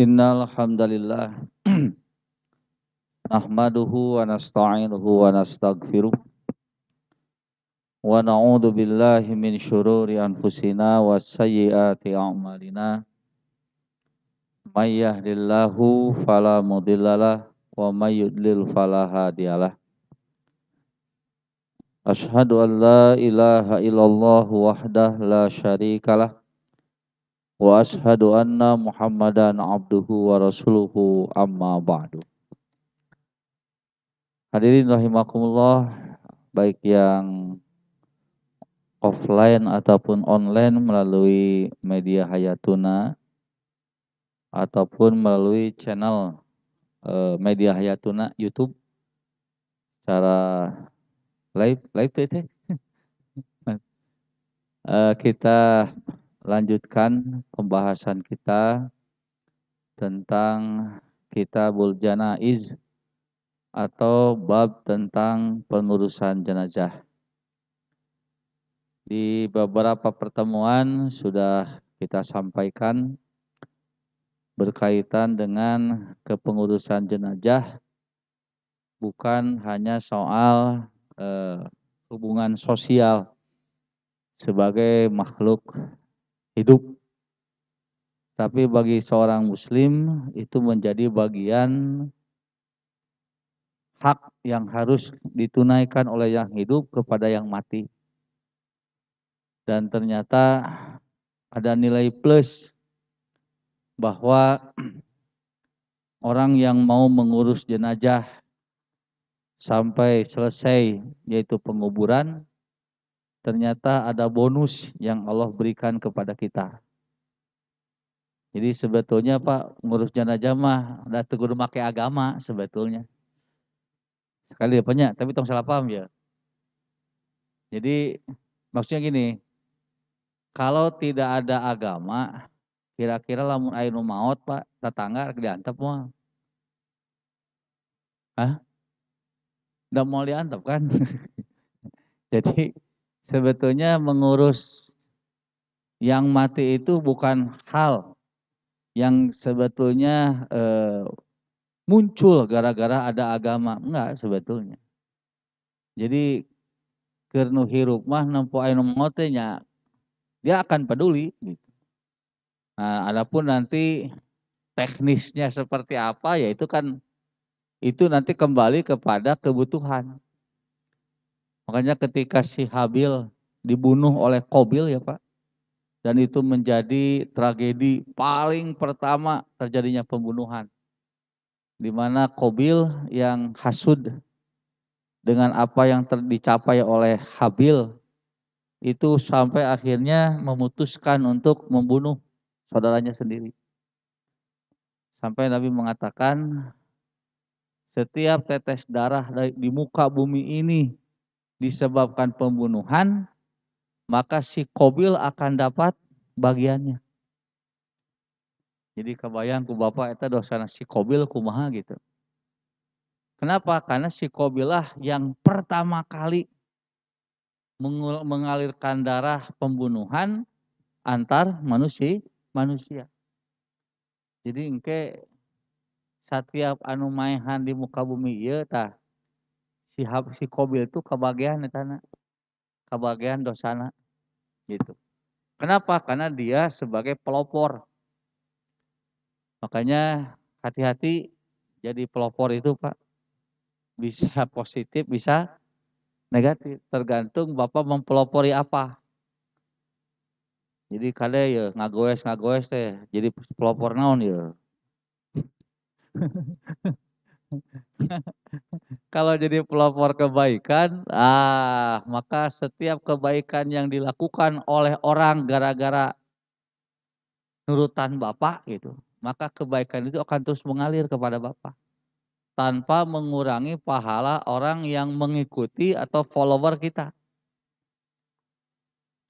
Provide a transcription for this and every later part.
Innal hamdalillah nahmaduhu wa nasta'inuhu wa nastaghfiruh wa na'udzu billahi min syururi anfusina wa sayyiati a'malina may yahdihillahu fala mudhillalah wa may yudlil fala hadiyalah. Asyhadu an la ilaha illallah wahdah la syarikalah wa asyhadu anna Muhammadan abduhu wa rasuluhu amma ba'du. Hadirin rahimakumullah, baik yang offline ataupun online melalui media Hayatuna ataupun melalui channel media Hayatuna YouTube secara live teh. Kita lanjutkan pembahasan kita tentang Kitabul Janaiz atau bab tentang pengurusan jenazah. Di beberapa pertemuan sudah kita sampaikan berkaitan dengan kepengurusan jenazah bukan hanya soal hubungan sosial sebagai makhluk hidup, tapi bagi seorang muslim itu menjadi bagian hak yang harus ditunaikan oleh yang hidup kepada yang mati. Dan ternyata ada nilai plus bahwa orang yang mau mengurus jenazah sampai selesai yaitu penguburan, ternyata ada bonus yang Allah berikan kepada kita. Jadi sebetulnya Pak, ngurus jenazah mah udah tegur make agama sebetulnya. Sekali apanya, tapi tong salah paham ya. Jadi maksudnya gini, kalau tidak ada agama, kira-kira lamun aya nu maot Pak, tetangga diantep mah. Hah? Nggak mau diantep kan? Jadi sebetulnya mengurus yang mati itu bukan hal yang sebetulnya muncul gara-gara ada agama, enggak sebetulnya. Jadi keur nu hirup mah nempo aya nu maot teh nya dia akan peduli gitu. Nah, adapun nanti teknisnya seperti apa ya itu nanti kembali kepada kebutuhan. Makanya ketika si Habil dibunuh oleh Qabil ya Pak, dan itu menjadi tragedi paling pertama terjadinya pembunuhan. Di mana Qabil yang hasud dengan apa yang dicapai oleh Habil itu sampai akhirnya memutuskan untuk membunuh saudaranya sendiri. Sampai Nabi mengatakan setiap tetes darah di muka bumi ini disebabkan pembunuhan, maka si Qabil akan dapat bagiannya. Jadi kebayang ku bapak eta dosana si Qabil kumaha gitu. Kenapa? Karena si Qabilah yang pertama kali mengalirkan darah pembunuhan antar manusia. Jadi engke setiap anu maehan di muka bumi ieu tah si Qabil itu kebagian etana, kebagian dosana gitu. Kenapa? Karena dia sebagai pelopor. Makanya hati-hati jadi pelopor itu Pak. Bisa positif, bisa negatif. Tergantung Bapak mempelopori apa. Jadi kade ya ngagoes teh. Jadi pelopor naon ya. Kalau jadi pelopor kebaikan, maka setiap kebaikan yang dilakukan oleh orang gara-gara nurutan Bapak gitu, maka kebaikan itu akan terus mengalir kepada Bapak tanpa mengurangi pahala orang yang mengikuti atau follower kita.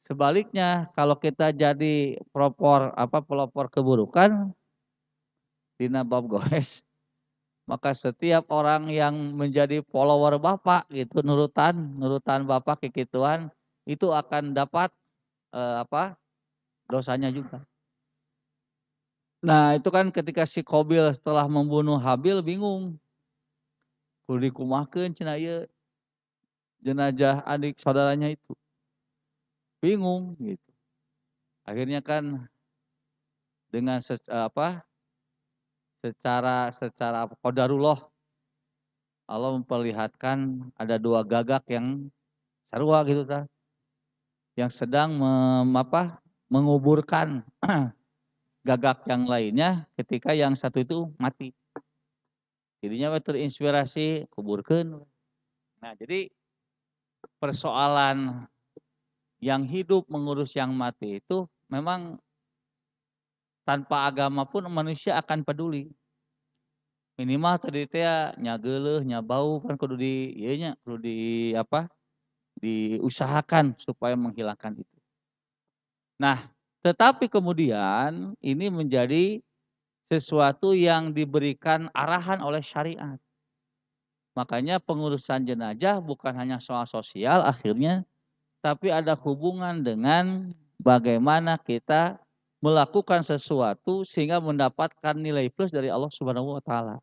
Sebaliknya, kalau kita jadi pelopor keburukan dina bab goes, maka setiap orang yang menjadi follower Bapak gitu, nurutan Bapak kekituan, itu akan dapat dosanya juga. Nah itu kan ketika si Qabil setelah membunuh Habil bingung, kudu dikumahakeun cenah ieu jenazah adik saudaranya itu, bingung gitu. Akhirnya kan dengan secara qadarullah Allah memperlihatkan ada 2 gagak yang sarua gitu tah, yang sedang menguburkan gagak yang lainnya ketika yang satu itu mati. Jadinya terinspirasi kuburkeun. Nah, jadi persoalan yang hidup mengurus yang mati itu memang tanpa agama pun manusia akan peduli. Minimal tadi teh nya geuleuh, nya bau kan kudu di ieu nya, kudu diusahakan supaya menghilangkan itu. Nah, tetapi kemudian ini menjadi sesuatu yang diberikan arahan oleh syariat. Makanya pengurusan jenazah bukan hanya soal sosial akhirnya, tapi ada hubungan dengan bagaimana kita melakukan sesuatu sehingga mendapatkan nilai plus dari Allah Subhanahu wa taala.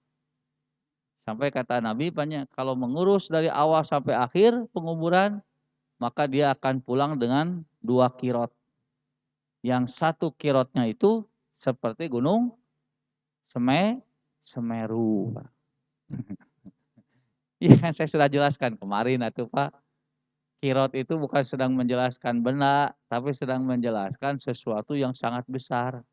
Sampai kata Nabi banyak kalau mengurus dari awal sampai akhir penguburan, maka dia akan pulang dengan 2 kirot. Yang satu kirotnya itu seperti gunung Semeru. Iya kan saya sudah jelaskan kemarin atuh Pak. Kirot itu bukan sedang menjelaskan benda, tapi sedang menjelaskan sesuatu yang sangat besar.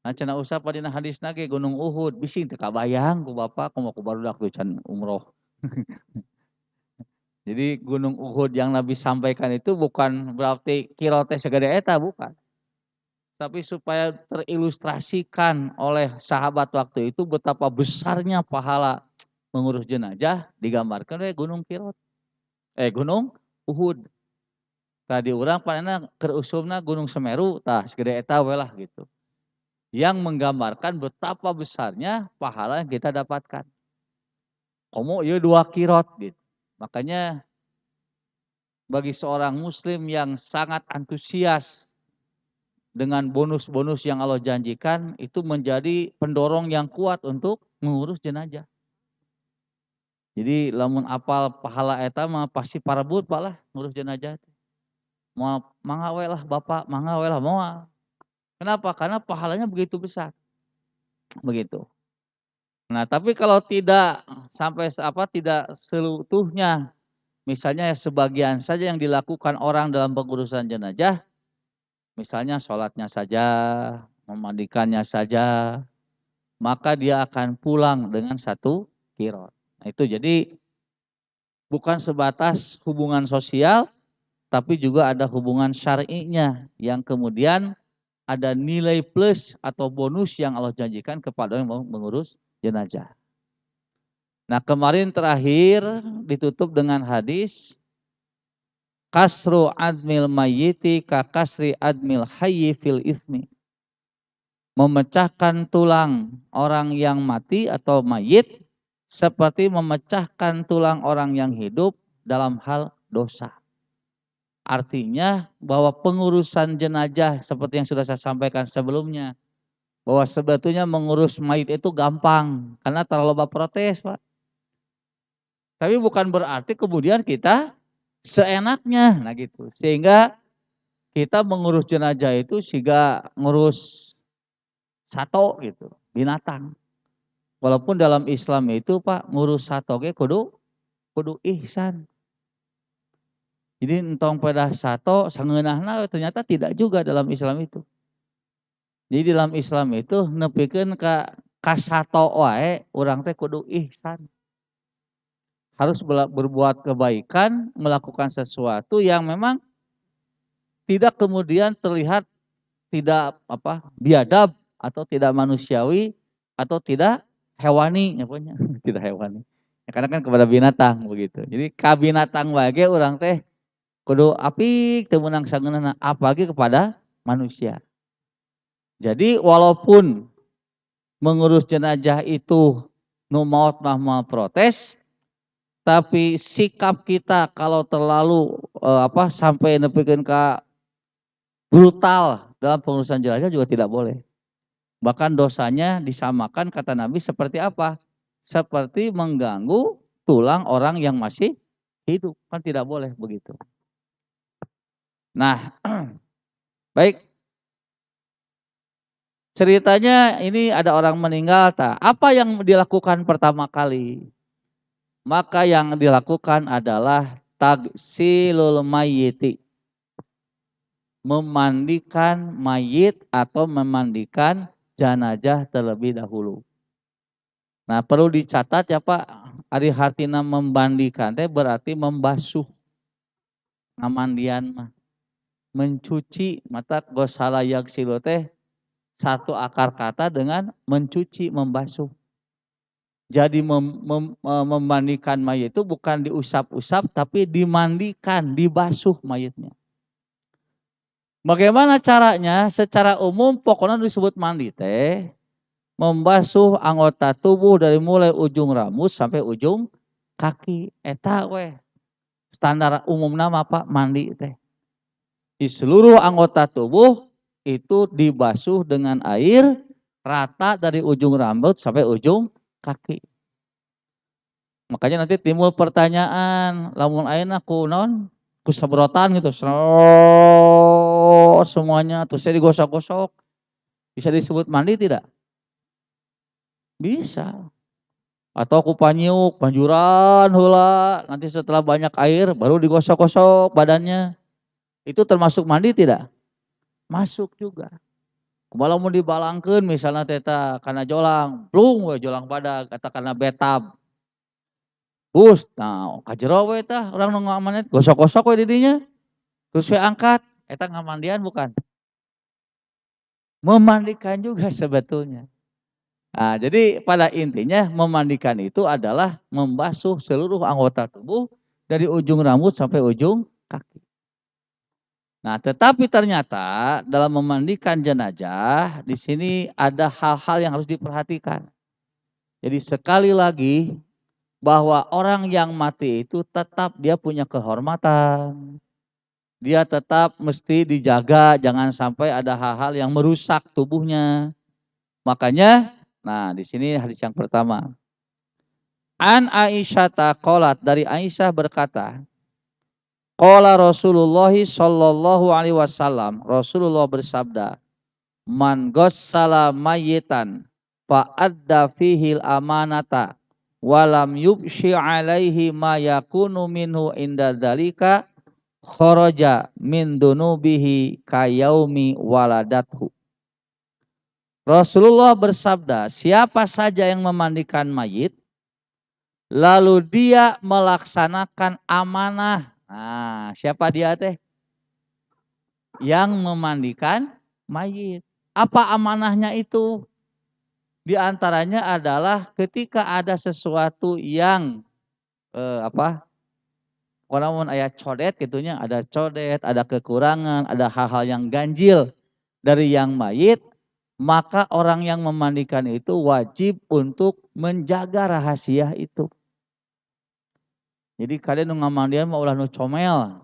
Nah cenah usah padina hadisna ge Gunung Uhud, bising teu kabayang ku Bapak kumaha ku barudak teu can umroh. Jadi Gunung Uhud yang Nabi sampaikan itu bukan berarti kirot teh segede eta, bukan. Tapi supaya terilustrasikan oleh sahabat waktu itu betapa besarnya pahala mengurus jenazah digambarkan oleh Gunung Uhud. Tadi urang panenna keur usumna Gunung Semeru tah segede eta we lah gitu. Yang menggambarkan betapa besarnya pahala yang kita dapatkan. Komo ieu 2 kirot gitu. Makanya bagi seorang muslim yang sangat antusias dengan bonus-bonus yang Allah janjikan itu menjadi pendorong yang kuat untuk mengurus jenazah. Jadi lamun apal pahala eta mah pasti parebut Pak lah ngurus jenazah. Moal mangga we lah Bapak, mangga we lah moal. Kenapa? Karena pahalanya begitu besar. Begitu. Nah, tapi kalau tidak tidak seutuhnya, misalnya sebagian saja yang dilakukan orang dalam pengurusan jenazah, misalnya sholatnya saja, memandikannya saja, maka dia akan pulang dengan 1 kirot. Nah, itu jadi bukan sebatas hubungan sosial, tapi juga ada hubungan syar'inya yang kemudian ada nilai plus atau bonus yang Allah janjikan kepada yang mau mengurus jenazah. Nah, kemarin terakhir ditutup dengan hadis kasru admil mayyiti ka kasri admil hayyi fil ismi. Memecahkan tulang orang yang mati atau mayit seperti memecahkan tulang orang yang hidup dalam hal dosa. Artinya bahwa pengurusan jenazah seperti yang sudah saya sampaikan sebelumnya, bahwa sebetulnya mengurus mayit itu gampang karena terlalu banyak protes, Pak. Tapi bukan berarti kemudian kita seenaknya, nah gitu. Sehingga kita mengurus jenazah itu sehingga ngurus sato gitu, binatang. Walaupun dalam Islam itu Pak ngurus sato ge kudu ihsan. Jadi entong pada sato sangeunahna ternyata tidak juga dalam Islam itu. Jadi dalam Islam itu nepikeun ka sato wae urang teh kudu ihsan. Harus berbuat kebaikan, melakukan sesuatu yang memang tidak kemudian terlihat tidak biadab atau tidak manusiawi atau tidak hewani nyebutnya tidak hewani. Ya, karena kan kepada binatang begitu. Jadi ka binatang wae urang teh kudu apik teu meunang sangeunana apalagi kepada manusia. Jadi walaupun mengurus jenazah itu nu maot mah moal protes, tapi sikap kita kalau terlalu sampai nepikeun ka brutal dalam pengurusan jenazah juga tidak boleh. Bahkan dosanya disamakan kata Nabi seperti apa? Seperti mengganggu tulang orang yang masih hidup. Kan tidak boleh begitu. Nah, baik. Ceritanya ini ada orang meninggal. Apa yang dilakukan pertama kali? Maka yang dilakukan adalah tagsilul mayyiti. Memandikan mayit atau memandikan jenazah terlebih dahulu. Nah, perlu dicatat ya Pak, ari hartina membandikan teh berarti membasuh. Ngamandian mah mencuci, mata gosala yaksilu teh satu akar kata dengan mencuci, membasuh. Jadi memandikan mayit itu bukan diusap-usap tapi dimandikan, dibasuh mayitnya. Bagaimana caranya? Secara umum pokoknya disebut mandi teh membasuh anggota tubuh dari mulai ujung rambut sampai ujung kaki. Eta weh standar umum nama Pak mandi teh. Di seluruh anggota tubuh itu dibasuh dengan air rata dari ujung rambut sampai ujung kaki. Makanya nanti timbul pertanyaan, lamun ayeuna ku naon? Ku sabrotan gitu. Semuanya terus saya digosok-gosok. Bisa disebut mandi tidak? Bisa. Atau ku panyuk, panjuran heula, nanti setelah banyak air baru digosok-gosok badannya. Itu termasuk mandi tidak? Masuk juga. Kumaha mau dibalangkeun misalnya teta kana jolang, plung we jolang badag eta kana betab. Bus, nah kajero we tah urang nu ngamanet gosok-gosok we di dinya. Terus we angkat, eta ngamandian bukan? Memandikan juga sebetulnya. Nah, jadi pada intinya memandikan itu adalah membasuh seluruh anggota tubuh dari ujung rambut sampai ujung kaki. Nah, tetapi ternyata dalam memandikan jenazah di sini ada hal-hal yang harus diperhatikan. Jadi sekali lagi bahwa orang yang mati itu tetap dia punya kehormatan. Dia tetap mesti dijaga, jangan sampai ada hal-hal yang merusak tubuhnya. Makanya, nah di sini hadis yang pertama. An Aisyah qalat, dari Aisyah berkata, qala Rasulullah sallallahu alaihi wasallam, Rasulullah bersabda, man ghassala mayyitan fa adda fihil amanata walam yubshi alaihi ma yakunu minhu inda dzalika kharaja min dunubihi kayaumi waladathu. Rasulullah bersabda, siapa saja yang memandikan mayit lalu dia melaksanakan amanah. Nah, siapa dia teh? Yang memandikan mayit. Apa amanahnya itu? Di antaranya adalah ketika ada sesuatu yang namun aya codet gitunya, ada codet, ada kekurangan, ada hal-hal yang ganjil dari yang mayit, maka orang yang memandikan itu wajib untuk menjaga rahasia itu. Jadi kalian nu ngamandian mah ulah nu comel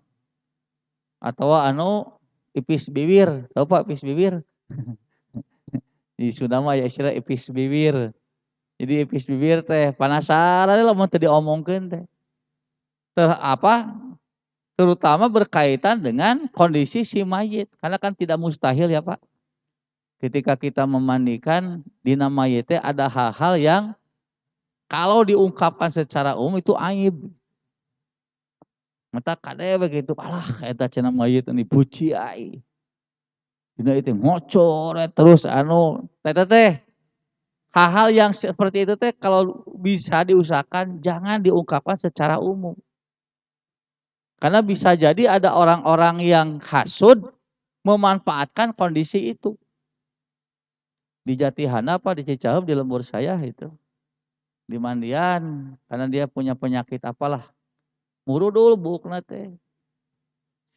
atau anu ipis bibir, tahu Pak ipis bibir? Di Sunda mah ya istilah ipis bibir. Jadi ipis bibir teh panasaran lah mau teu diomongkeun teh. Terutama berkaitan dengan kondisi si mayit. Karena kan tidak mustahil ya Pak. Ketika kita memandikan dina mayitnya ada hal-hal yang kalau diungkapkan secara umum itu aib. Mata kade begitu, alah eta cenah mayit ini buci ai. Dina itu ngocor terus teh hal-hal yang seperti itu teh kalau bisa diusahakan jangan diungkapkan secara umum. Karena bisa jadi ada orang-orang yang hasud memanfaatkan kondisi itu. Di Jatihana apa di Cicahem di lembur saya itu. Di mandian karena dia punya penyakit apalah. Murudul bukna teh.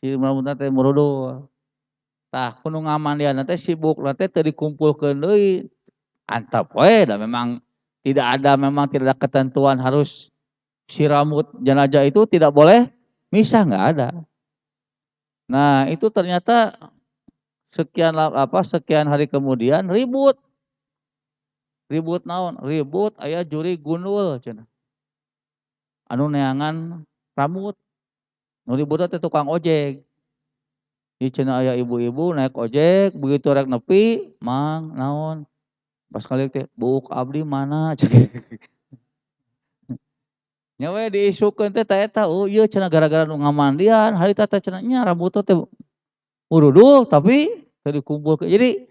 Si murudna teh murudul. Tah kudu ngamandian teh sibuk teh teu dikumpulkeun deui. Antap we da memang tidak ada ketentuan harus si rambut jenazah itu tidak boleh misah, enggak ada. Nah, itu ternyata sekian hari kemudian ribut. Ribut naon? Ribut aya juri gundul cenah. Anu neangan rambut. Nu ributna teh tukang ojek. Ieu cenah aya ibu-ibu naik ojek, begitu rek nepi, "Mang, naon?" Pas kali teh, "Buk abdi mana?" Nya we diisukeun teh ta eta, "Oh ieu cenah gara-gara nu ngamandian, harita teh cenah nya rambutna teh urudul tapi teu dikumpulkeun." Jadi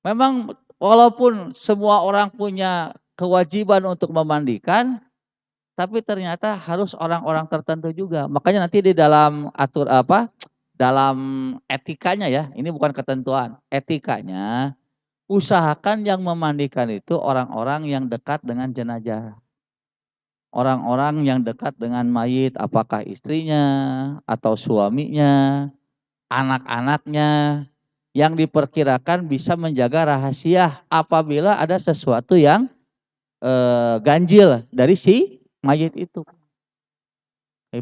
memang walaupun semua orang punya kewajiban untuk memandikan, tapi ternyata harus orang-orang tertentu juga. Makanya nanti di dalam dalam etikanya ya, ini bukan ketentuan, etikanya usahakan yang memandikan itu orang-orang yang dekat dengan jenazah. Orang-orang yang dekat dengan mayit, apakah istrinya atau suaminya, anak-anaknya, yang diperkirakan bisa menjaga rahasia apabila ada sesuatu yang ganjil dari si mayit itu.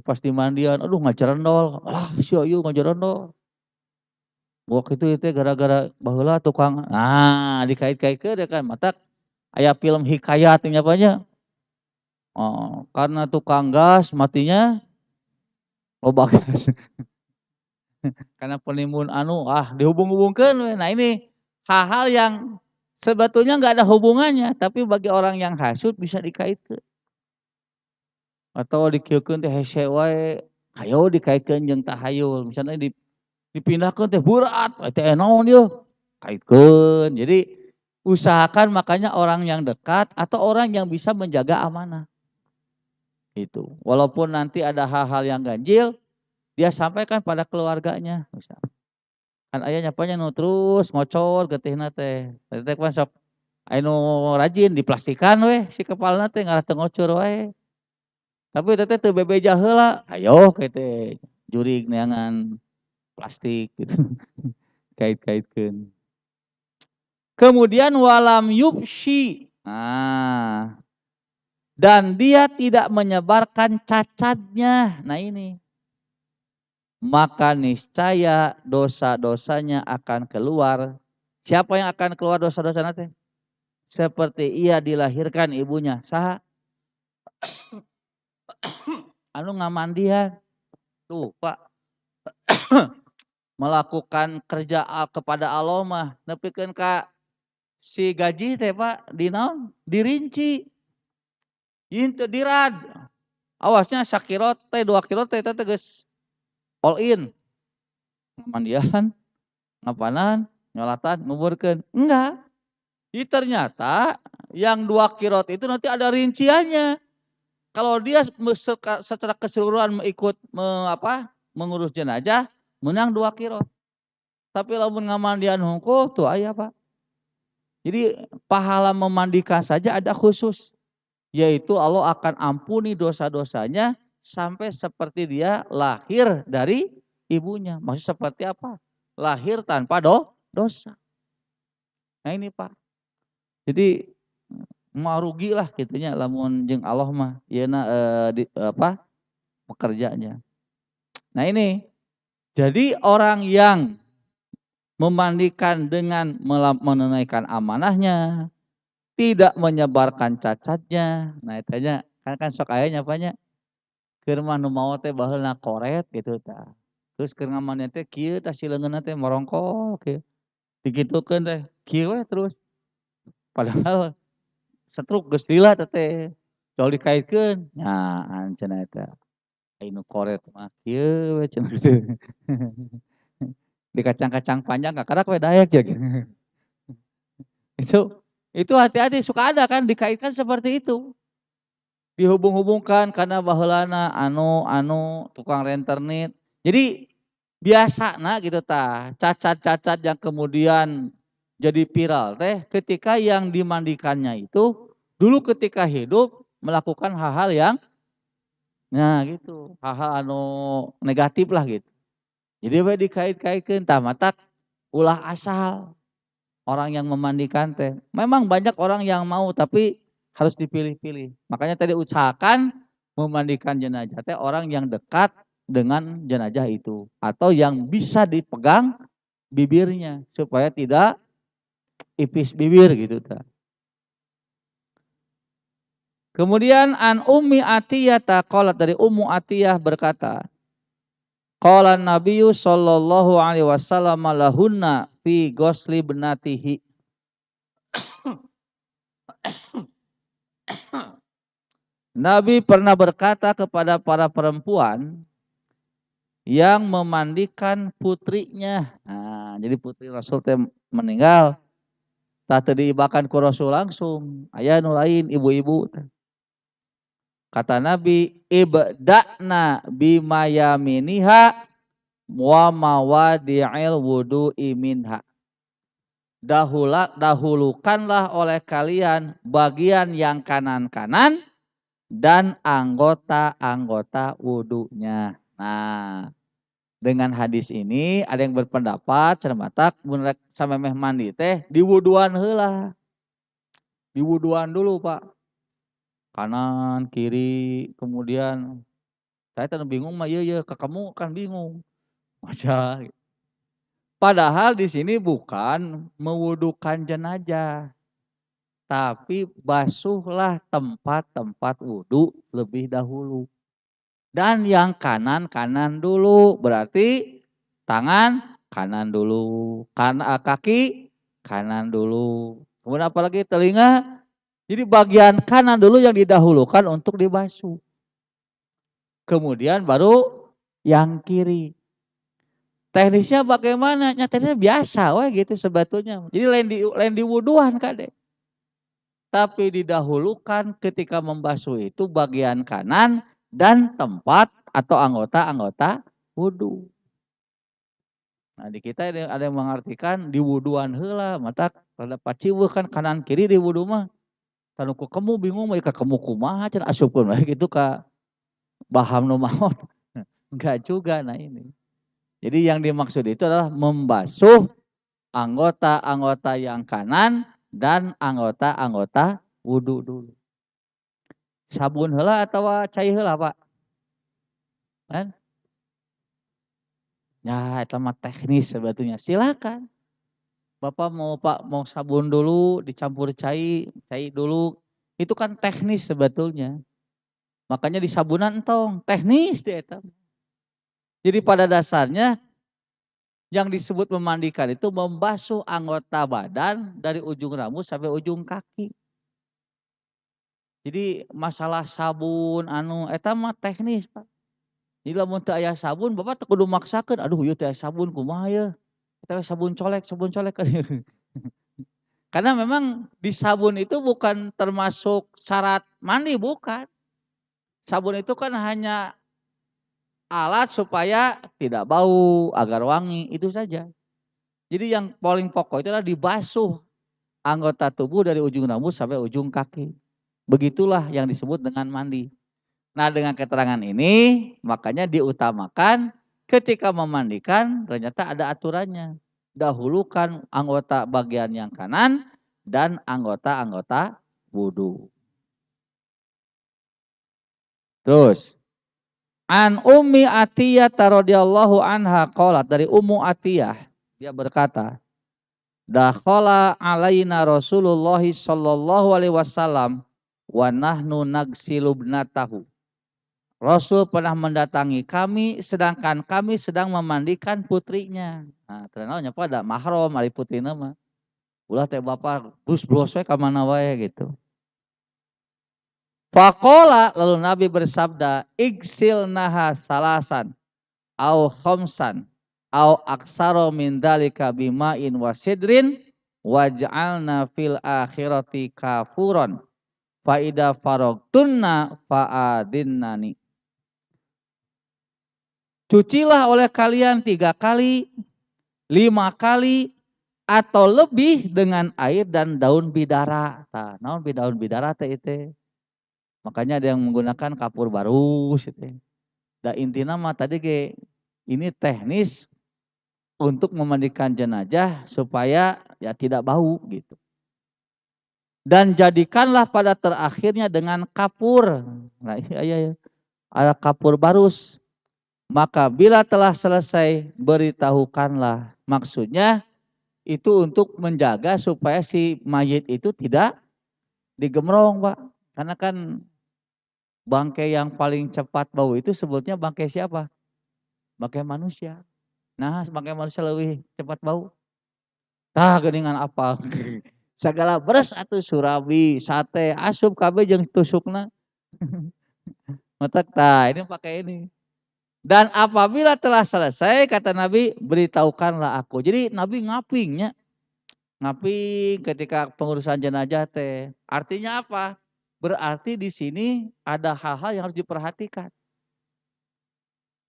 Pas dimandian, aduh ngajerendol, si ayu ngajerendol. Waktu itu gara-gara baheula tukang, nah dikait-kaitkeun ya kan, matak aya film hikayat nya apanya, karena tukang gas matinya loba gas. Karena penimbun dihubung-hubungkeun we. Nah ini hal-hal yang sebetulnya nggak ada hubungannya, tapi bagi orang yang hasud bisa dikaitkeun. Atau dikieukeun teh hese wae, hayo dikaitkeun jeung tahayul. Misalnya dipindahkeun teh berat, teh naon ieu? Kaitkeun. Jadi usahakan makanya orang yang dekat atau orang yang bisa menjaga amanah. Itu. Walaupun nanti ada hal-hal yang ganjil, dia sampaikan pada keluarganya. Kan aya nyapanya nu terus ngocor getihna teh. Teh kan sok anu rajin diplastikan we si kepalana teh ngalah teu ngocor wae. Tapi teh teu bebeja heula, hayo kitu jurig neangan plastik gitu. Kait-kaitkeun. Kemudian walam yubshi. Nah, dan dia tidak menyebarkan cacatnya. Nah ini. Maka niscaya dosa-dosanya akan keluar. Siapa yang akan keluar dosa-dosanya teh? Seperti ia dilahirkan ibunya. Saha? Anu ngamandian. Tuh, Pak. Melakukan kerja kepada Allah mah nepikeun ka si gaji teh Pak dinaon? Dirinci. Ieu teu dirad. Awasnya sakirot teh 2 kilot teh geus all in. Ngamandian, ngapanan, nyolatan, nguburkeun. Enggak. Jadi ternyata yang 2 kirot itu nanti ada rinciannya. Kalau dia secara keseluruhan mengurus jenazah, menang 2 kirot. Tapi lamun ngamandian hungkul tuh aya Pak. Jadi pahala memandikan saja ada khusus. Yaitu Allah akan ampuni dosa-dosanya sampai seperti dia lahir dari ibunya. Maksud seperti apa? Lahir tanpa dosa. Nah ini Pak. Jadi mau rugi lah gitunya lamun jeung Allah mah yeuna pekerjanya. Nah ini jadi orang yang memandikan dengan menunaikan amanahnya, tidak menyebarkan cacatnya. Nah itanya kan sok aya nyapanya keur mah nu maot teh baheulna koret gitu tah. Terus keur ngamandian teh kieu tah si leungeunna teh morongkol kieu. Digitukeun teh kieu we terus. Padahal setruk geus lila teh. Coba dikaitkeun, nyaan cenah eta. Ai nu koret mah kieu we cenah kitu. Di kacang-kacang panjang kakarak we daek ya. Itu hati-hati suka ada kan dikaitkan seperti itu. Dihubung-hubungkan karena baheulana anu tukang rentenir. Jadi biasana gitu tah, cacat-cacat yang kemudian jadi viral teh ketika yang dimandikannya itu dulu ketika hidup melakukan hal-hal yang gitu, hal-hal anu negatif lah gitu. Jadi we dikait-kaitkeun tah matak ulah asal orang yang memandikan teh. Memang banyak orang yang mau tapi harus dipilih-pilih. Makanya tadi usahakan memandikan jenazah teh orang yang dekat dengan jenazah itu atau yang bisa dipegang bibirnya supaya tidak ipis bibir gitu tah. Kemudian an Ummi Atiyah taqalat, dari Ummu Atiyah berkata, qala Nabiyyu sallallahu alaihi wasallam lahunna fi ghusli benatihi. Nabi pernah berkata kepada para perempuan yang memandikan putrinya. Nah, jadi putri Rasul teh meninggal, tak diibakan ku Rasul langsung. Aya nu lain ibu-ibu. Kata Nabi, ibda'na bimayaminiha wa mawadi'il wudu'i minha. Dahulukanlah oleh kalian bagian yang kanan-kanan dan anggota-anggota wudunya. Nah, dengan hadis ini ada yang berpendapat cermatak mun rek samemeh mandi teh diwuduan heula. Diwuduan dulu, Pak. Kanan, kiri, kemudian saya teh bingung mah ieu ka kamu kan bingung. Maca. Padahal di sini bukan mewudukan jenazah, tapi basuhlah tempat-tempat wudu lebih dahulu. Dan yang kanan-kanan dulu, berarti tangan kanan dulu, kaki kanan dulu. Kemudian apalagi telinga, jadi bagian kanan dulu yang didahulukan untuk dibasuh. Kemudian baru yang kiri. Teknisnya bagaimana? Teknisnya biasa we gitu sebetulnya. Jadi lain di wuduan kade. Tapi didahulukan ketika membasuh itu bagian kanan dan tempat atau anggota-anggota wudu. Nah, di kita ada yang mengartikan di wuduan heula, mata rada paciweuh kan kanan kiri di wudu mah. Tanuku kamu bingung mah ka kamu kumaha cenah asupkeun we gitu ka baham nu maot. Enggak juga nah ini. Jadi yang dimaksud itu adalah membasuh anggota-anggota yang kanan dan anggota-anggota wudu dulu. Sabun heula atawa cai heula, Pak? Kan? Ya, itu mah teknis sebetulnya. Silakan. Bapak mau sabun dulu, dicampur cai dulu. Itu kan teknis sebetulnya. Makanya di sabunan entong, teknis deh eta. Jadi pada dasarnya yang disebut memandikan itu membasuh anggota badan dari ujung rambut sampai ujung kaki. Jadi masalah sabun eta mah teknis, Pak. Jadi lamun teu aya sabun Bapak teu kudu maksakeun, aduh ieu teh aya sabun kumaha ye? Eta sabun colek kan. Karena memang di sabun itu bukan termasuk syarat mandi, bukan. Sabun itu kan hanya alat supaya tidak bau, agar wangi, itu saja. Jadi yang paling pokok itu adalah dibasuh anggota tubuh dari ujung rambut sampai ujung kaki. Begitulah yang disebut dengan mandi. Nah, dengan keterangan ini makanya diutamakan ketika memandikan ternyata ada aturannya. Dahulukan anggota bagian yang kanan dan anggota-anggota wudu. Terus an Ummi Atiyah radhiyallahu anha qalat, dari Ummu Atiyah dia berkata, dakhala alaina Rasulullah sallallahu alaihi wasallam wa nahnu nagsilu ibnatahu. Rasul pernah mendatangi kami sedangkan kami sedang memandikan putrinya. Nah, terkenalnya pada mahram ari putrina mah. Ulah teh bapak bus-bus we ka mana wae gitu. Faqala, lalu Nabi bersabda, igsil naha salasan au khamsan au aksaro min dalika bima'in wasidrin waj'alna fil akhirati kafuron fa idza faragtunna fa'adinnani. Cucilah oleh kalian 3 kali, 5 kali, atau lebih dengan air dan daun bidara. Nah, naon daun bidara teh itu? Makanya ada yang menggunakan kapur barus gitu. Da intina mah tadi ge ini teknis untuk memandikan jenazah supaya ya tidak bau gitu. Dan jadikanlah pada terakhirnya dengan kapur. Nah, iya. Ada kapur barus. Maka bila telah selesai beritahukanlah. Maksudnya itu untuk menjaga supaya si mayit itu tidak digemrong, Pak. Karena kan bangkai yang paling cepat bau itu sebetulnya bangkai siapa? Bangkai manusia. Nah, bangkai manusia lebih cepat bau. Tah geuningan apal. Sagala beres atuh surabi, sate, asup kabeh jeung tusukna. Matak tah ini pakai ini. Dan apabila telah selesai kata Nabi, beritahukanlah aku. Jadi Nabi ngapingnya. Ngaping ketika pengurusan jenazah teh. Artinya apa? Berarti di sini ada hal-hal yang harus diperhatikan.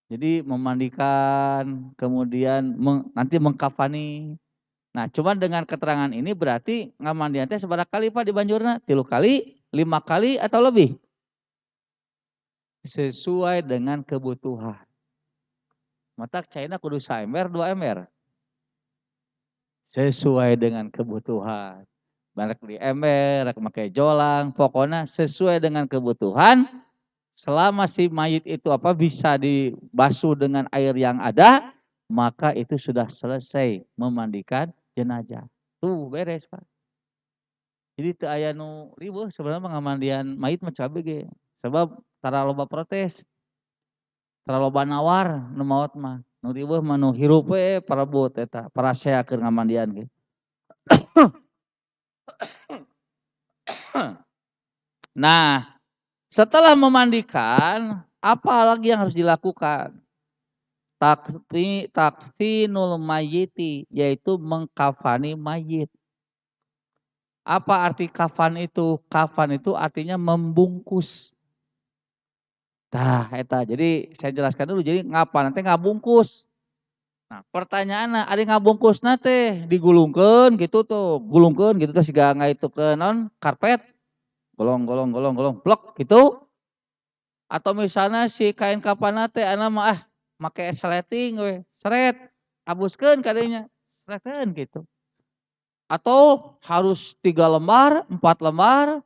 Jadi memandikan, kemudian nanti mengkafani. Nah, cuman dengan keterangan ini berarti ngamandian teh sabaraha kali Pak di Banjurna? 3 kali, 5 kali atau lebih? Sesuai dengan kebutuhan. Matak caina kudu 1 ember, 2 ember. Sesuai dengan kebutuhan. Barek di ember, rek make jolang, pokoknya sesuai dengan kebutuhan. Selama si mayit itu bisa dibasuh dengan air yang ada, maka itu sudah selesai memandikan jenazah. Tuh beres Pak. Jadi teu aya nu riweuh sebenarnya ngamandian mayit mah cabe ge. Sebab tara loba protes. Tara loba nawar nu maot mah. Nu riweuh mah nu hirup we parebut eta, parasea keur ngamandian ge. Nah, setelah memandikan, apa lagi yang harus dilakukan? Takfinul mayyiti, yaitu mengkafani mayit. Apa arti kafan itu? Kafan itu artinya membungkus. Tah eta, jadi saya jelaskan dulu. Jadi ngapa nanti ngabungkus. Nah, pertanyaanna ari ngabungkusna teh digulungkeun gitu tuh, gulungkeun gitu terus siga ngaitukeun naon karpet. Golong, blok gitu. Atau misalnya si kain kafanna teh ana mah make sleting we, seret, abuskeun ka dinya, sretkeun gitu. Atau harus 3 lembar, 4 lembar,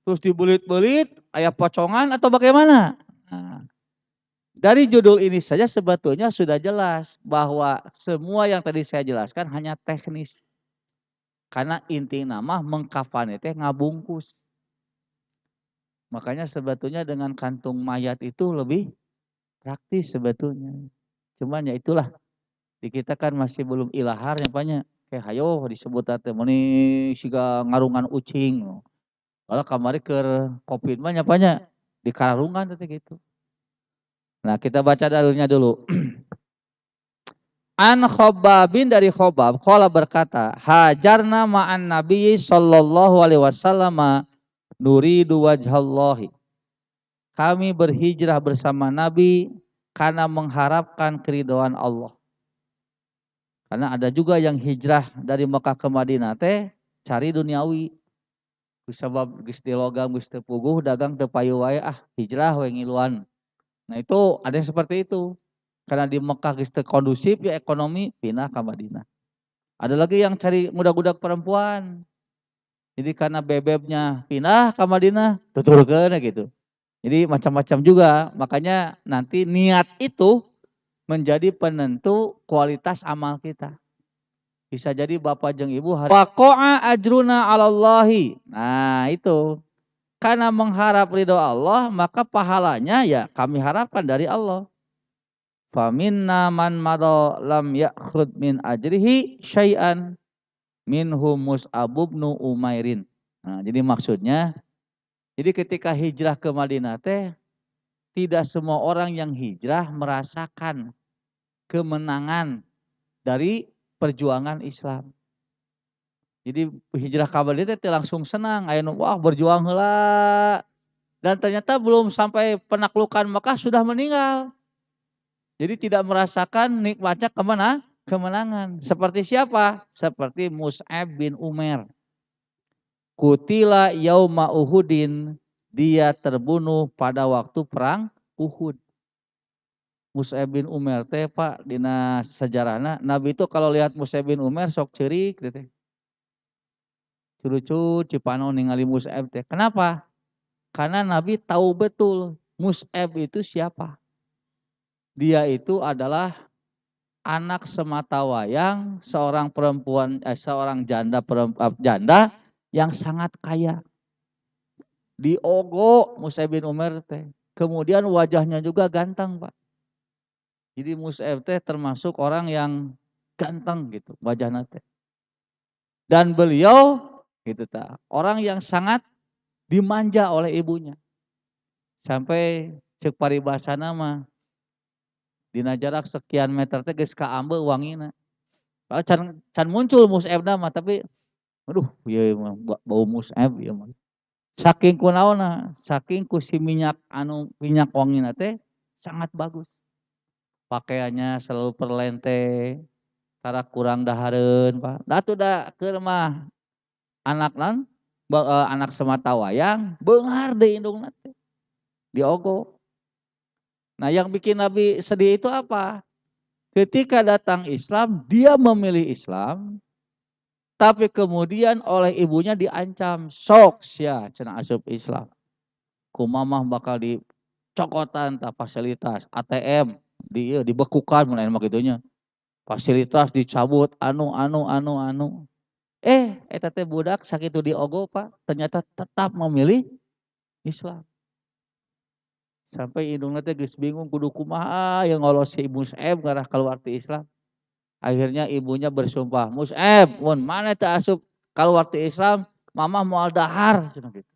terus dibelit-belit, aya pocongan atau bagaimana? Nah, dari judul ini saja sebetulnya sudah jelas bahwa semua yang tadi saya jelaskan hanya teknis. Karena inti nama mengkafani teh ngabungkus. Makanya sebetulnya dengan kantung mayat itu lebih praktis sebetulnya. Cuman ya itulah, di kita kan masih belum ilahar nyapanya. Kayak hayo disebut teh meni siga ngarungan ucing. Kalau kamari keur Covid mah nyapanya di kararungan teh gitu. Nah, kita baca dalilnya dulu. An Khobabin dari Khobab, qala berkata, hajarna ma'an Nabi sallallahu alaihi wasallam nuridu wajhallahi. Kami berhijrah bersama Nabi karena mengharapkan keridhaan Allah. Karena ada juga yang hijrah dari Mekah ke Madinah teh cari duniawi. Sebab geus di logam geus teu puguh dagang teu payu wae hijrah we ngiluan. Nah, itu ada yang seperti itu. Karena di Mekah geus teu kondusif ya ekonomi pindah ke Madinah. Ada lagi yang cari budak-budak perempuan. Jadi karena bebebnya pindah ke Madinah, tuturkeun gitu. Jadi macam-macam juga, makanya nanti niat itu menjadi penentu kualitas amal kita. Bisa jadi bapak jeung ibu waqa'a ajruna 'alallahi. Nah, itu. Karena mengharap ridho Allah, maka pahalanya ya kami harapkan dari Allah. Faminna man madha lam ya'khud min ajrihi syai'an minhum Mus'ab bin Umairin. Nah, jadi maksudnya jadi ketika hijrah ke Madinah teh tidak semua orang yang hijrah merasakan kemenangan dari perjuangan Islam. Jadi hijrah ke Madinah teh langsung senang, aya nu wah berjuang heula. Dan ternyata belum sampai penaklukan Mekah sudah meninggal. Jadi tidak merasakan nikmatnya kemenangan. Seperti siapa? Seperti Mus'ab bin Umair. Kutila yauma Uhudin, dia terbunuh pada waktu perang Uhud. Mus'ab bin Umair teh Pak dina sejarahna Nabi itu kalau lihat Mus'ab bin Umair sok ceurik teh. Curucut cipanon ningali Mus'ab teh. Kenapa? Karena Nabi tahu betul Mus'ab itu siapa. Dia itu adalah anak sematawayang seorang perempuan seorang janda yang sangat kaya. Diogo Mus'ab bin Umair teh. Kemudian wajahnya juga ganteng, Pak. Jadi Mus'ab teh termasuk orang yang ganteng gitu wajahnya teh. Dan beliau gitu ta, orang yang sangat dimanja oleh ibunya. Sampai cek paribasana mah dina jarak sekian meter teh geus kaambe wangina. Padahal can muncul Mus'ab mah tapi aduh ieu mah bau Mus'ab ieu mah. Saking kunaonna, saking ku si minyak wangina teh sangat bagus. Pakaiannya selalu perlente, tara kurang dahareun, Pak. Da tuh da keur mah anak sematawayang beunghar deui indungna teh, diogo. Nah, yang bikin Nabi sedih itu apa? Ketika datang Islam, dia memilih Islam, tapi kemudian oleh ibunya diancam, sok sia cenah asup Islam. Ku mamah bakal dicokotan ta fasilitas ATM, dibekukan mun mah kitunya. Fasilitas dicabut anu. Eta teh budak sakitu diogo, Pak, ternyata tetap memilih Islam. Sampai indungna teh geus bingung kudu kumaha yang ngolos si Mus'ab ngarah kaluar ti Islam. Akhirnya ibunya bersumpah, "Mus'ab, mun maneh teu asup kaluar ti Islam, mamah moal dahar," cenah gitu.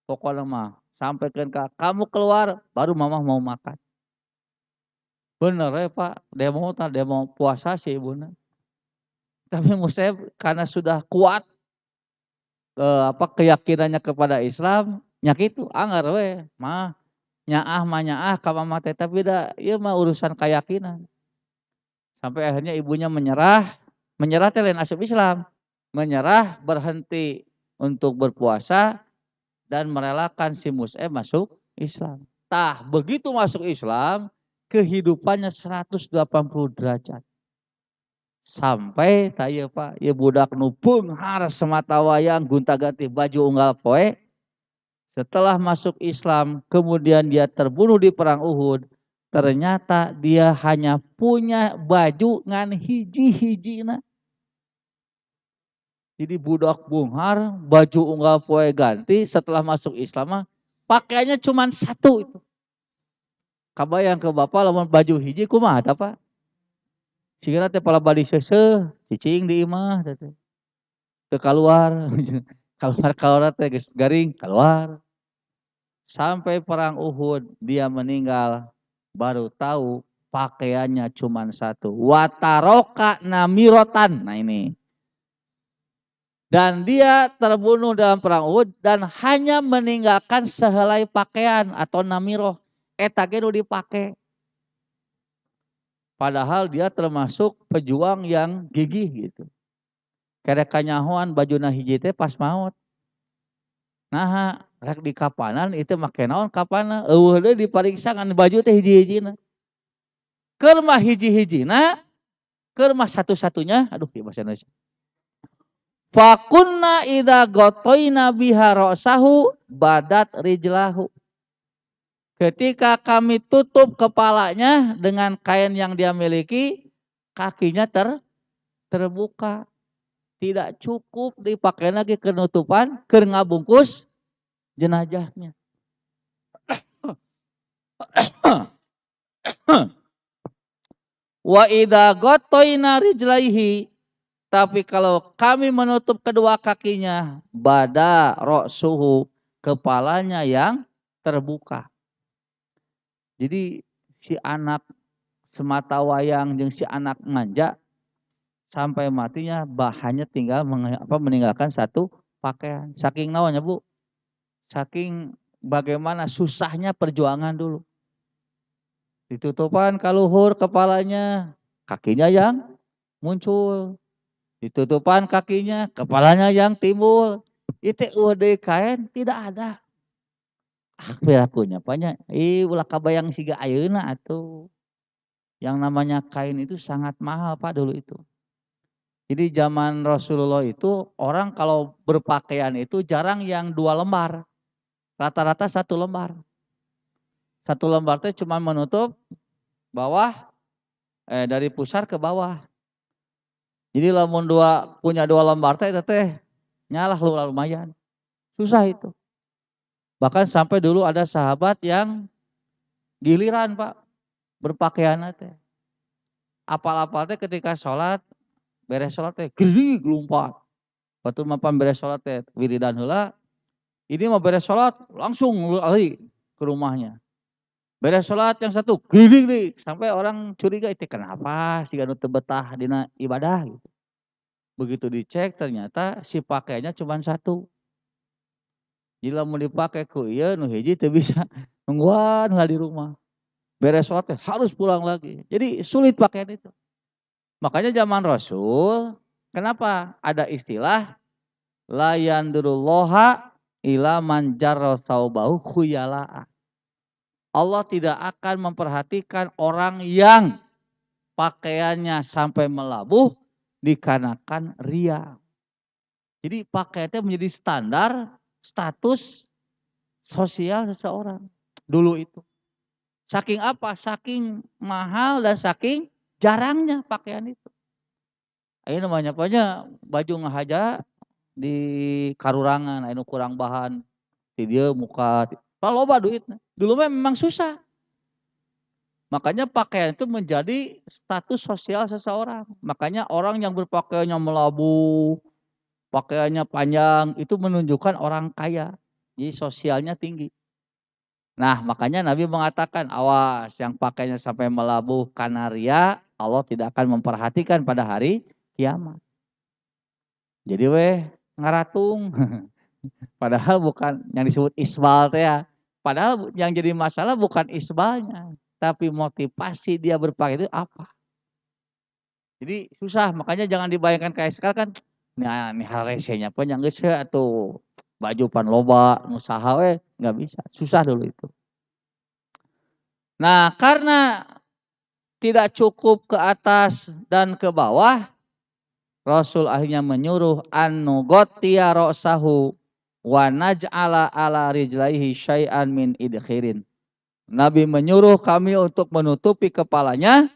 Pokona mah sampaikeun ka kamu keluar baru mamah mau makan. Bener Pak, demo puasa si ibuna. Tapi Mus'ab karena sudah kuat keyakinannya kepada Islam, nya kitu anggar we, mah nyaah ka mamah teh tapi da ieu mah urusan keyakinan. Sampai akhirnya ibunya menyerah teh lain asup Islam, menyerah berhenti untuk berpuasa dan merelakan si Mus'ab masuk Islam. Tah, begitu masuk Islam, kehidupannya 180 derajat. Sampai taya Pak, ya budak nu beunghar sematawayang gonta-ganti baju unggal poe. Setelah masuk Islam, kemudian dia terbunuh di perang Uhud. Ternyata dia hanya punya baju ngan hiji-hijina. Jadi budak bunghar, baju unggal poe ganti, setelah masuk Islam pakaiannya cuma satu itu. Kabayang ke bapak lamun baju hiji kumaha eta Pak? Sigana teh pala badi seuseuh, cicing di imah teh. Teu kaluar. Kaluar teh geus garing, keluar. Sampai perang Uhud dia meninggal, baru tahu pakaiannya cuma satu. Wataroka namirotan. Nah ini. Dan dia terbunuh dalam perang Uhud dan hanya meninggalkan sehelai pakaian atau namiroh. Eta ge nu dipake. Padahal dia termasuk pejuang yang gigih gitu. Kerek kanyahoan bajuna hiji teh pas maut. Nah, rek di kapanan itu make naon kapana? Eueuh deui dipariksa ngan baju teh hiji-hijina. Keur mah hiji-hijina, keur mah satu-satunya, aduh ieu bahasa Indonesia. Fakunna idza ghataina biha ra'sahu badat rijlahu. Ketika kami tutup kepalanya dengan kain yang dia miliki, kakinya terbuka. Tidak cukup dipakai lagi kenutupan, keur ngabungkus jenazahnya. Wa idza ghataina rijlaihi, tapi kalau kami menutup kedua kakinya, bada ra'suhu, kepalanya yang terbuka. Jadi si anak sematawayang jeung si anak manja sampai matinya hanya tinggal meninggalkan satu pakaian. Saking naonnya Bu? Saking bagaimana susahnya perjuangan dulu. Ditutupan kaluhur kepalanya, kakinya yang muncul. Ditutupan kakinya, kepalanya yang timbul. Itu udah kain tidak ada. Perilakunya banyak. Ulah kabayang siga ayeuna atuh. Yang namanya kain itu sangat mahal Pak dulu itu. Jadi zaman Rasulullah itu orang kalau berpakaian itu jarang yang 2 lembar. Rata-rata 1 lembar. 1 lembar itu cuma menutup bawah dari pusar ke bawah. Jadi lamun punya 2 lembar teh nyalah lumayan. Susah itu. Bahkan sampai dulu ada sahabat yang giliran Pak, berpakaian teh. Apal-apal teh ketika sholat, beres sholat teh, gering lompat. Batur mapan beres sholat teh, wiridan heula. Ini mau beres sholat, langsung lari ke rumahnya. Beres sholat yang satu, gering nih. Sampai orang curiga, itu kenapa si anu teu betah dina ibadah gitu. Begitu dicek ternyata si pakaiannya cuma satu. Jadi lamun dipake ku ieu nu hiji teu bisa nungguan heula di rumah. Beres sholat teh harus pulang lagi. Jadi sulit pakaian itu. Makanya zaman Rasul, kenapa ada istilah la yandurullaha ila man jarra saubahu khuyala'a. Allah tidak akan memperhatikan orang yang pakaiannya sampai melabuh dikarenakan ria. Jadi pakaiannya menjadi standar status sosial seseorang dulu itu. Saking apa? Saking mahal dan saking jarangnya pakaian itu. Ini namanya baju ngahaja di karurangan, anu kurang bahan, di dia muka, loba duitnya. Dulu memang susah. Makanya pakaian itu menjadi status sosial seseorang. Makanya orang yang berpakaiannya melabuh, pakaiannya panjang, itu menunjukkan orang kaya. Jadi sosialnya tinggi. Nah makanya Nabi mengatakan, awas yang pakainya sampai melabuh karena ria, Allah tidak akan memperhatikan pada hari kiamat. Jadi ngaratung. Padahal bukan yang disebut isbal teh ya. Padahal yang jadi masalah bukan isbalnya, tapi motivasi dia berpakaian itu apa. Jadi susah, makanya jangan dibayangkan kayak sekarang kan, nah ini hal resenya pun yang geus atuh baju pan loba nu saha we enggak bisa. Susah dulu itu. Nah, karena tidak cukup ke atas dan ke bawah, Rasul akhirnya menyuruh an-nughtiya ra'sahu wa naj'ala ala rijlaihi syai'an min idkhirin. Nabi menyuruh kami untuk menutupi kepalanya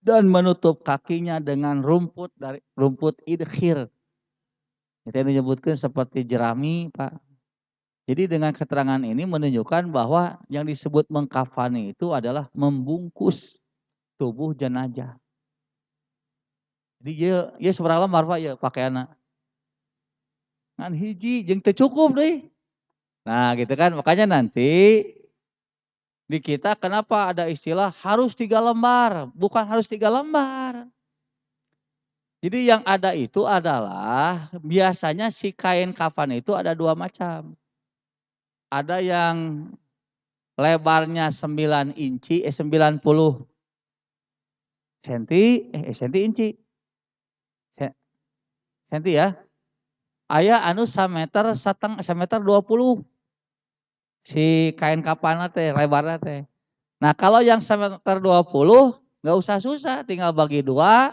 dan menutup kakinya dengan rumput dari rumput idkhir. Itu yang disebutkan seperti jerami, Pak. Jadi dengan keterangan ini menunjukkan bahwa yang disebut mengkafani itu adalah membungkus tubuh jenazah. Jadi ya seberapa lembar Pak ya pakaianna. Ngan hiji jeung teu cukup deui. Nah, gitu kan. Makanya nanti di kita kenapa ada istilah harus 3 lembar, bukan harus 3 lembar. Jadi yang ada itu adalah biasanya si kain kafan itu ada 2 macam. Ada yang lebarnya 9 inci, 90 senti, senti inci. Senti ya. Aya anu 1,20 si kain kafanna teh lebarna teh. Nah, kalau yang 1,20 enggak usah susah, tinggal bagi 2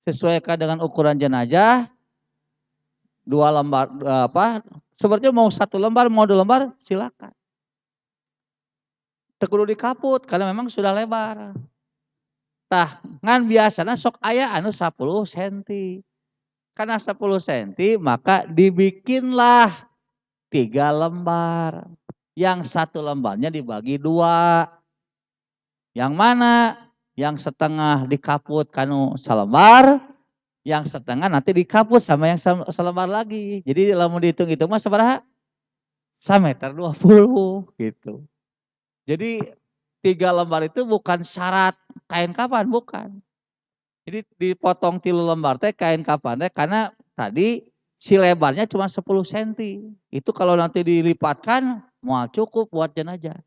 sesuaikan dengan ukuran jenazah. 2 lembar sepertinya mau 1 lembar, mau 2 lembar silakan. Teu kudu dikaput karena memang sudah lebar. Tah, ngan biasana sok aya anu 10 senti. Karena 10 senti maka dibikinlah 3 lembar. Yang 1 lembarnya dibagi 2. Yang mana? Yang setengah dikaput kanu salembar, yang setengah nanti dikaput sama yang salembar lagi. Jadi lamun dihitung-hitung mah sabaraha? 1,20 m gitu. Jadi 3 lembar itu bukan syarat kain kafan, bukan. Jadi dipotong 3 lembar teh kain kafan teh karena tadi si lebarnya cuma 10 senti. Itu kalau nanti dilipatkan moal cukup buat jenazah.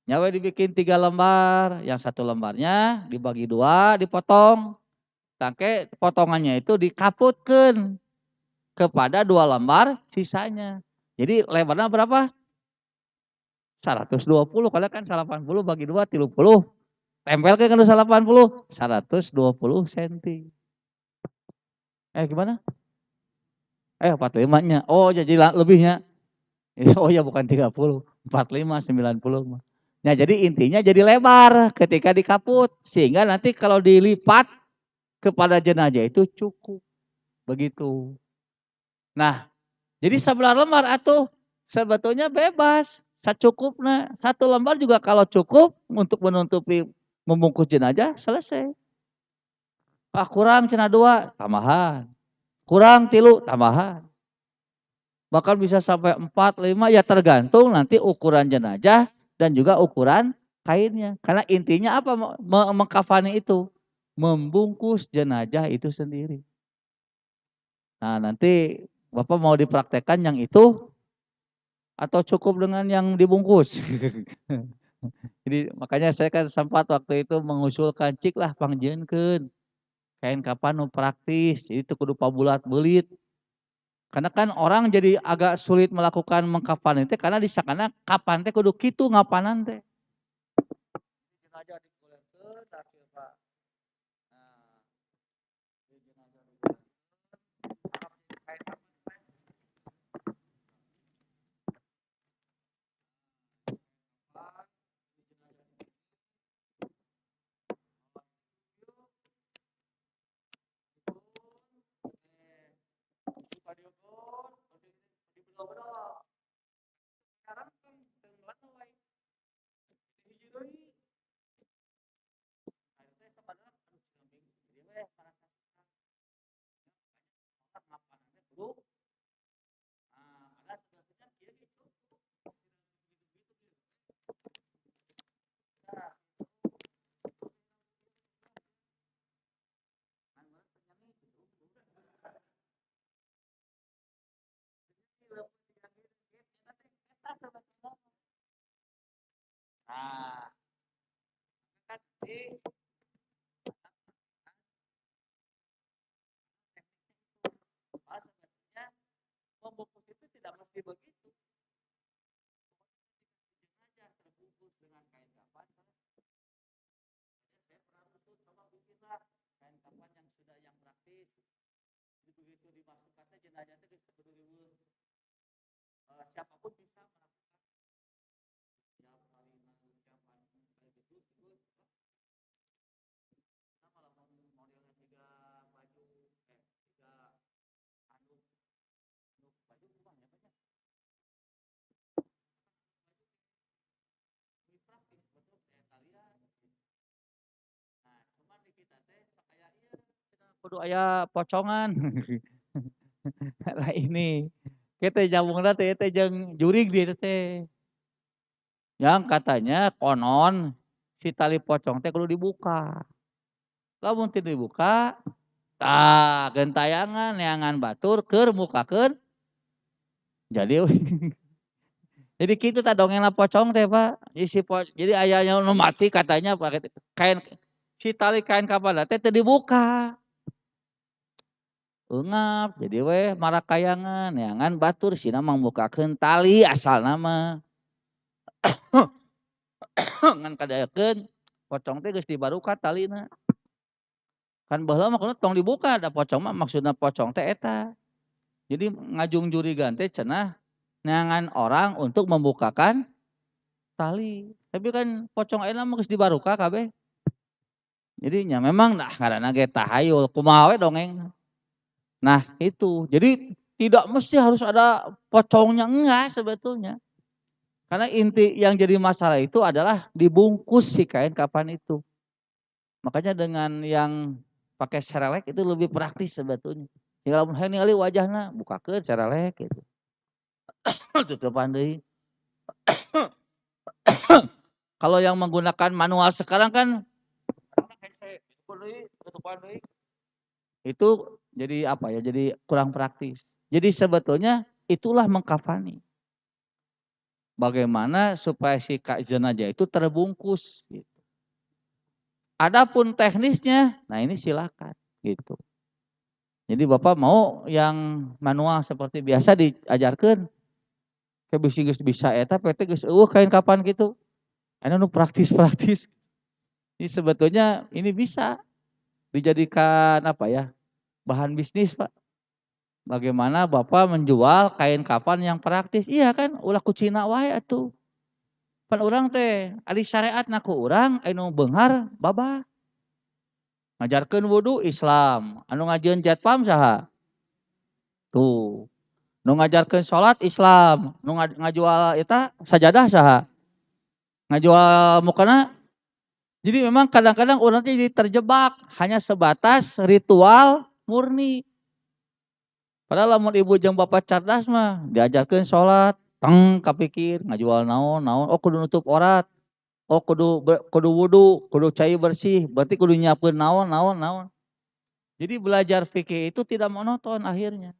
Nyawa dibikin 3 lembar, yang 1 lembarnya dibagi 2, dipotong. Tangke potongannya itu dikaputkeun kepada 2 lembar sisanya. Jadi lebarnya berapa? 120, karena kan 80 bagi 2 30. Tempelkeun kana 80, 120 senti. Gimana? 45-nya. Oh, jadi lebihnya. Oh ya bukan 30, 45, 90 mah. Nah, jadi intinya jadi lebar ketika dikaput sehingga nanti kalau dilipat kepada jenazah itu cukup. Begitu. Nah, jadi 11 lembar atuh Sebetulnya bebas, secukupnya. 1 lembar juga kalau cukup untuk menutupi membungkus jenazah, selesai. Ah kurang cenah 2, tambahan. Kurang 3, tambahan. Bahkan bisa sampai 4, 5, ya tergantung nanti ukuran jenazah dan juga ukuran kainnya. Karena intinya apa mengkafani itu? Membungkus jenazah itu sendiri. Nah nanti Bapak mau dipraktekkan yang itu atau cukup dengan yang dibungkus? Jadi makanya saya kan sempat waktu itu mengusulkan cik lah pangjieunkeun kain kapan nu praktis, jadi teu kudu pabulat beulit. Karena kan orang jadi agak sulit melakukan mengkapan teh karena disangkana kapan teh kudu kitu ngapanan teh. Jenazah dikulekeun da kieu Pak. Nah, jenazah dikulekeun kain kapan sekarang kan tenggelam we. Hiji deui. Aya teh sabaraha anu sinambing jadi we para ngapanan teh kudu ada sebenarnya kieu gitu. Nah, nah, kan di sebenarnya membungkus itu tidak mesti begitu. Sengaja terbungkus dengan kain kapan. Saya pernah tuh coba bikinlah kain kapan yang sudah yang praktis. Jadi begitu dimasukkan teh jenazah teh geus kudu diweuh. Siapapun bisa melakukan. Siap salina, siap anu kayak gitu terus kita malah modelnya 3 baju tiga anduk baju kumanya banyak. Ini praktis betul saya kalian. Nah, cuman di kita teh sakaya ieu kita kudu aya pocongan. Lah ini kita nyambungna teh teh jeung jurig di teh. Yang katanya konon si tali pocong teh kudu dibuka. Lamun teu dibuka, tah gentayangan neangan batur keur mukakeun jadi jadi kitu tah dongengna pocong teh Pak. Jadi aya nu mati katanya kain si tali kain kapanna teh teu dibuka. Eungap jadi we marakayangan neangan batur sina mangbukakeun tali asalna mah. Ngan kadaekeun pocong teh geus dibaruka talina. Kan baheula mah kuna tong dibuka da pocong mah maksudna pocong teh eta. Jadi ngajung jurigan teh cenah neangan orang untuk membukakan tali. Tapi kan pocong ayeuna mah geus dibaruka kabeh. Jadi nya memang nah ngaranna ge tahayul kumaha we dongengna. Nah itu. Jadi tidak mesti harus ada pocongnya enggak sebetulnya. Karena inti yang jadi masalah itu adalah dibungkus si kain kapan itu. Makanya dengan yang pakai serelek itu lebih praktis sebetulnya. Tinggal lamun hayang ningali wajahna bukakeun serelek gitu. Tutupan deui. Kalau yang menggunakan manual sekarang kan tutupan deui. Itu jadi apa ya? Jadi kurang praktis. Jadi sebetulnya itulah mengkafani. Bagaimana supaya si jenazah itu terbungkus gitu. Adapun teknisnya, nah ini silakan gitu. Jadi Bapak mau yang manual seperti biasa diajarkan. Ke bisi geus bisa eta PT geus eueuh kain kapan gitu. Anu nu praktis-praktis. Ini sebetulnya ini bisa dijadikan apa ya? Bahan bisnis, Pak. Bagaimana Bapak menjual kain kapan yang praktis? Iya kan, ulah ku Cina wae atuh. Pan urang teh ari syariatna ku urang anu beunghar babah. Ngajarkeun wudu Islam, anu ngajieun jatpam saha? Tuh. Nu ngajarkeun salat Islam, nu ngajual eta sajadah saha? Ngajual mukena. Jadi memang kadang-kadang urang teh jadi terjebak hanya sebatas ritual murni. Padahal lamun ibu jeung bapak cerdas mah diajarkeun salat, teng kapikir ngajual naon, naon, oh kudu nutup aurat, oh kudu wudu, kudu cai bersih, berarti kudu nyiapkeun naon, naon, naon. Jadi belajar fikih itu tidak monoton akhirnya.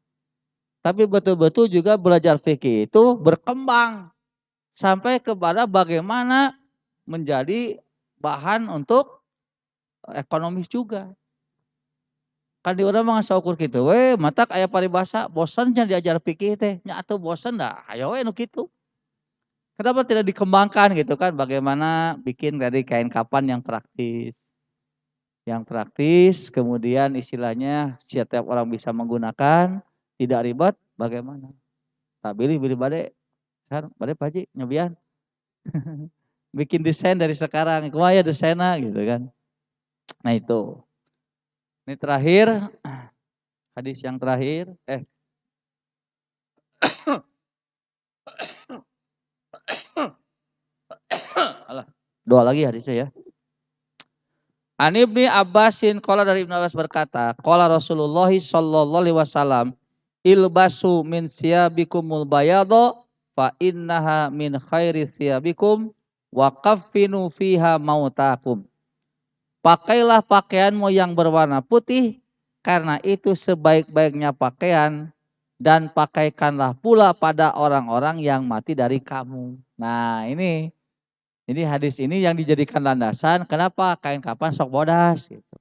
Tapi betul-betul juga belajar fikih itu berkembang sampai kepada bagaimana menjadi bahan untuk ekonomis juga. Kan di urang mah saukur kitu we, matak aya paribasa, bosen nya diajar fikih teh, nya atuh bosen dah, aya we nu kitu. Kenapa tidak dikembangkan gitu kan, bagaimana bikin dari kain kapan yang praktis. Yang praktis, kemudian istilahnya setiap orang bisa menggunakan, tidak ribet, bagaimana? Tak beli bade, kan bade Pak Haji nyobian. Bikin desain dari sekarang, kumaha ya desainna gitu kan. Nah itu. Ini terakhir, hadis yang terakhir, alah, doa lagi hadisnya ya. An Ibnu Abbasin qala dari Ibnu Abbas berkata, qala Rasulullah sallallahu alaihi wasallam, ilbasu min siyabikumul bayadha fa innaha min khairi siyabikum wa kaffinu fiha mautakum. Pakailah pakaianmu yang berwarna putih karena itu sebaik-baiknya pakaian dan pakaikanlah pula pada orang-orang yang mati dari kamu. Nah, ini hadis ini yang dijadikan landasan kenapa kain kapan sok bodas gitu.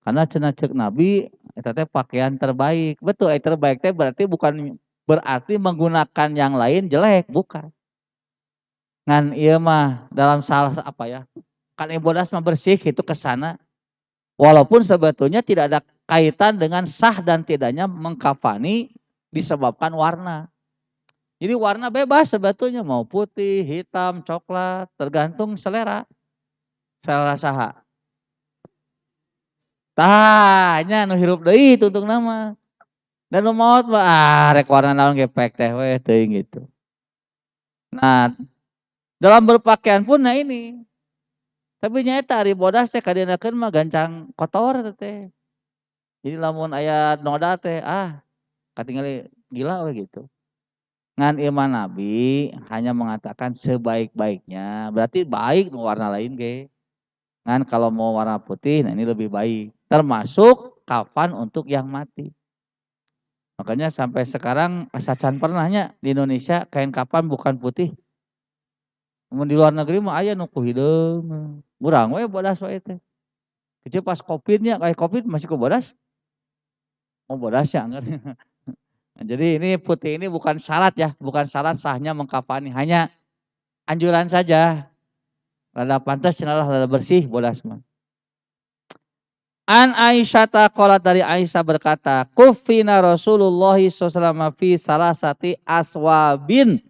Karena cenah ceuk Nabi eta teh pakaian terbaik. Betul, terbaik teh berarti bukan berarti menggunakan yang lain jelek, bukan. Ngan ieu mah dalam salah apa ya? Kan bodas mah bersih itu kesana. Walaupun sebetulnya tidak ada kaitan dengan sah dan tidaknya mengkafani disebabkan warna. Jadi warna bebas sebetulnya mau putih, hitam, coklat, tergantung selera. Selera saha. Tanya nu hirup deui tuntung nama. Dan nu maot mah rek warna naon gepek teh we teuing gitu. Nah, dalam berpakaian pun nah ini. Tapi nyaeta ari bodas teh kadienakeun mah gancang kotor teh. Jadi lamun aya noda teh katingali gila we gitu. Ngan iman Nabi hanya mengatakan sebaik-baiknya. Berarti baik nu warna lain ge. Ngan kalau mau warna putih nah ini lebih baik. Termasuk kafan untuk yang mati. Makanya sampai sekarang asacan pernahnya di Indonesia kain kafan bukan putih. Namun di luar negeri mah aya nu ku hideung. Urang we bodas we teh. Kecil pas Covid-nya, kayak Covid masih ku bodas. Oh bodas ya enggak. Nah, jadi ini putih ini bukan syarat ya, bukan syarat sahnya mengkafani, hanya anjuran saja. Rada pantas cenah rada bersih bodas mah. An Aisyah qalat dari Aisyah berkata, kufina Rasulullah SAW fi salasati aswabin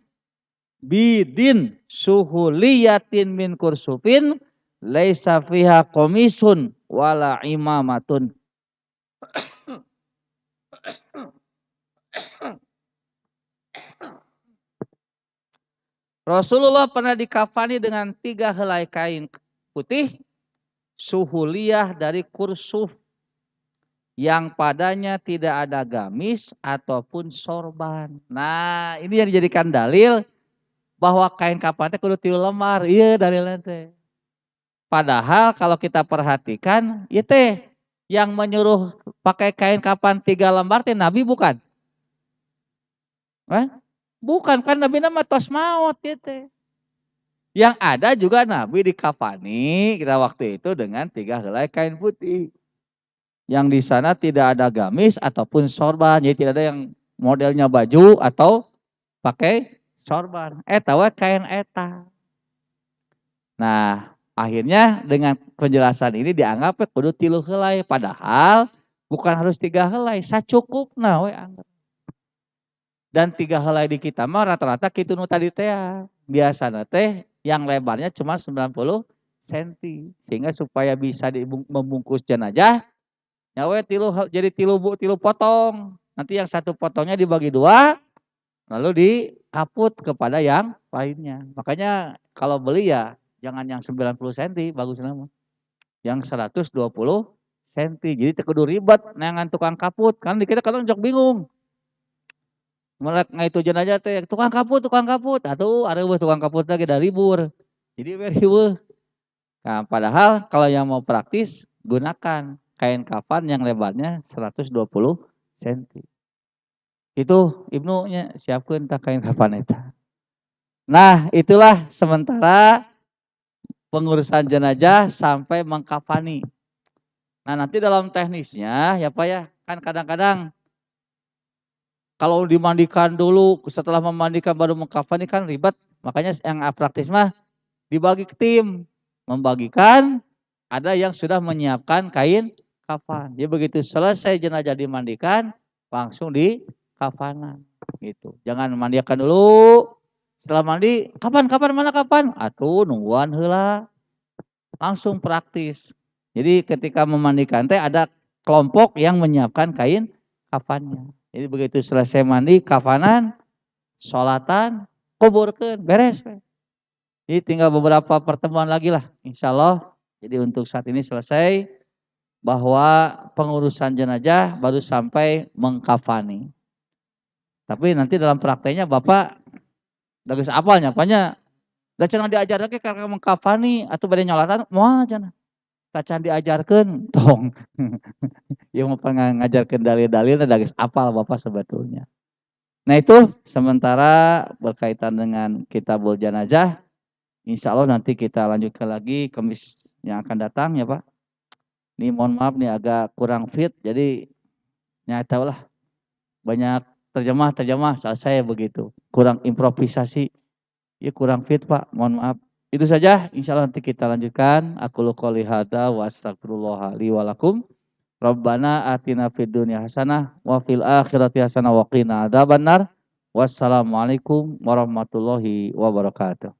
bidin suhuliyatin min kursufin laisa fiha komisun wala imamatun. Rasulullah pernah dikafani dengan 3 helai kain putih suhuliyah dari kursuf yang padanya tidak ada gamis ataupun sorban. Nah, ini yang dijadikan dalil bahwa kain kafan teh kudu 3 lembar. Iya dalilna teh. Padahal kalau kita perhatikan, ieu teh yang menyuruh pakai kain kafan 3 lembar teh Nabi bukan? Bukan, kan Nabi nama tos maot gitu. Yang ada juga Nabi dikafani kita waktu itu dengan 3 helai kain putih. Yang di sana tidak ada gamis ataupun sorban. Jadi tidak ada yang modelnya baju atau pakai sorban. Eta we kain eta. Nah, akhirnya dengan penjelasan ini dianggap kudu 3 helai. Padahal bukan harus 3 helai, sacukupna we anggap. Dan 3 helai di kita mah rata-rata kitu nu tadi teh biasana teh yang lebarnya cuma 90 cm sehingga supaya bisa membungkus jenazah nyawe jadi tilu potong. Nanti yang satu potongnya dibagi dua, lalu dikaput kepada yang lainnya. Makanya kalau beli ya jangan yang 90 cm, bagus nama. Yang 120 cm. Jadi teu kudu ribet neangan tukang kaput. Kan dikira kadang jok bingung. Melek ngaitujeun aja teh tukang kaput. Atuh areueuh tukang kaput lagi da libur. Jadi we riweuh. Nah, padahal kalau yang mau praktis gunakan kain kafan yang lebarnya 120 cm. Itu Ibnu nya siapkeun tah kain kafan eta. Nah, itulah sementara pengurusan jenazah sampai mengkafani. Nah, nanti dalam teknisnya ya Pak ya, kan kadang-kadang kalau dimandikan dulu, setelah memandikan baru mengkafani kan ribet. Makanya yang praktis mah dibagi ke tim. Membagikan, ada yang sudah menyiapkan kain kafan. Jadi begitu selesai jenazah dimandikan, langsung di kafanan. Gitu. Jangan mandikan dulu, setelah mandi, kapan? Atuh nungguan heula. Langsung praktis. Jadi ketika memandikan teh ada kelompok yang menyiapkan kain kafannya. Jadi begitu selesai mandi, kafanan, sholatan, kuburkeun, beres. Jadi tinggal beberapa pertemuan lagi lah, insya Allah. Jadi untuk saat ini selesai bahwa pengurusan jenazah baru sampai mengkafani. Tapi nanti dalam prakteknya Bapak da geus apalnya, apanya da cenah diajarkeun karena mengkafani atau bade nyolatan moal cenah. Da can diajarkeun tong. Ieu mah ngajarkeun dalil-dalil da geus apal Bapak sebetulnya. Nah itu sementara berkaitan dengan kitabul janazah. Insya Allah nanti kita lanjutkan lagi Kamis yang akan datang ya Pak. Ini mohon maaf nih agak kurang fit, jadi ya tahulah banyak terjemah saya begitu. Kurang improvisasi, ya kurang fit Pak, mohon maaf. Itu saja, insya Allah nanti kita lanjutkan. Aku qouli hadza wa astagfirullah li wa lakum. Rabbana atina fid dunya hasanah wa fil akhirati hasanah wa qina adzabannar. Wassalamualaikum warahmatullahi wabarakatuh.